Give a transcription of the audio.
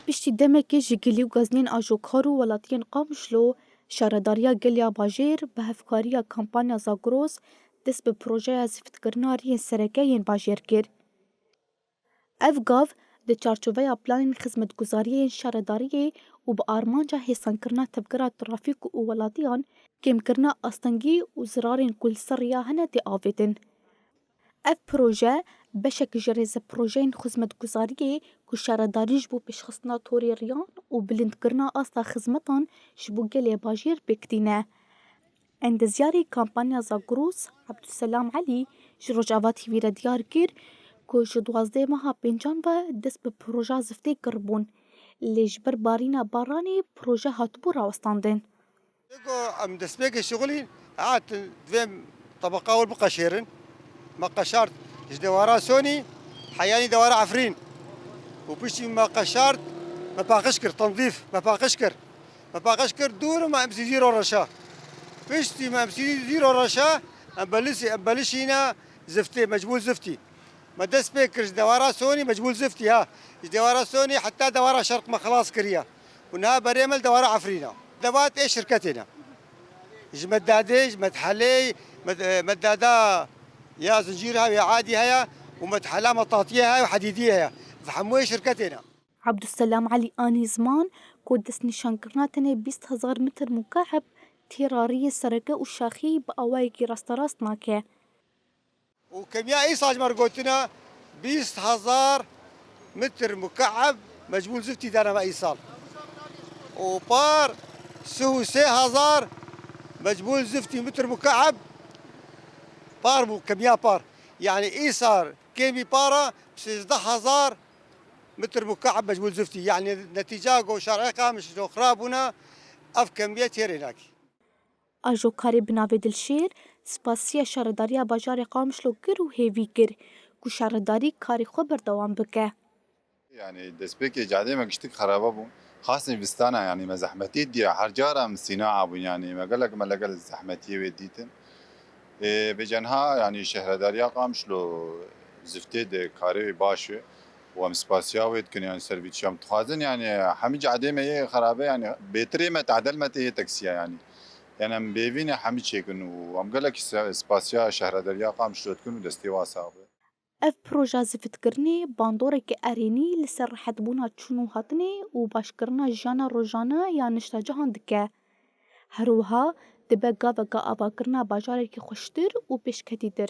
Piştî demekê ji gilî û gazinên ajokar û welatiyên Qamişlo Şaredariya Geliya Bajêr bi hevkariya kampanya Zagros dest bi projeya zêfîtkirina rihên sereke yên bajêr kir. Ev gav di çarçoveya planên xizmetguzariyên şaredariyê û bi armanca hêsankirina tevgera trafîk û welatiyan kêmkirina astengî û zirarên ku li ser rêya hene tê avêtin. Ev proje beşek ji rêzeprojeyên xizmetguzariyê ku şaredarî ji bo pêşxistina torê riyan û bilindkirina asta xizmetan ji bo gelê bajêr pêkirîne. Endezyarê kampanya Zagros Ebdulselam Elî ji Rojava TV'ye re diyar kir ku ji 12 meha pêncan ve dest bi projeya ziftê kiribûn. Lê ji ber barîna baranê proje hatibû rawestandin. ام دسبيك شغلي قعدت دوام طبقة أول بقشيرن ما قشرت دوارا سوني حياني دوارا عفرين وبشتي ما قشرت ما باقشكر تنظيف ما باقشكر دور ما امسي زيرو رشا بشتي ما امسي زيرو رشا امبلشينا زفتي مجبول زفتي ما دسبيك دوارا سوني مجبول زفتي ها دوارا سوني حتى دوارا شرق ما خلاص كريا ونها بريمل دوارا عفرينا دوات ايش شركتنا مدادي مدحلي مدادا يا زنجيرها يا عادي هيا ومدحلا مطاطيها وحديديها فحموي شركتنا. Ebdulselam Elî anî ziman ku destnîşankirina tenê 20,000 metr mukeb têrariyê sereke û şaxî bi awayekî rasterast nake. وكيميائي صاج مرقوتنا 20,000 متر مكعب مجبول زفتي دانا ما ايصال وبار 3,000 مجبول زفتي متر مكعب بار كمية بار يعني ايصار كيمي بارا 16,000 متر مكعب مجبول زفتي يعني نتيجة شرعي قامش خرابنا اف كمية هناك. Ajokarê bi navê Dilşêr spasiya şaredariya bajarê Qamişlo kir û hêvî kir ku şaredarî karê xwe berdewam bike. يعني دەستپێکی جادێمە گشتی خراپە بوو خاصی ویستانە ینی مە زەحمەتی دیە هەرجارە سیناعە بوون ینی مەگەلک مە لەگەل زەحمەتی وێ دیتن بێجەنها ینی شەهرەداریا قامشلۆ زفتێ دێ کارێ باشێ وەم سپاسیا وێت کن ینی سەرویچیام تخوازن ینی هەمی جادێمە یە خراپە ینی بێترێ مە تعدەلمەتە یە تەکسیە ینی يعني ام بيفيني حمي تشيكن وام قال لك سباسيا شهر دريا قام شلوتكن ودستي واسابه. Ev proja zêfîtkirînê bandorekî erênî li ser rihetbûna çûn û hatinê û başkirina jiyana rojane ya niştecihan dike. Her wiha dibe gaveka avakirina bajarekî xweştir û pêşketîtir.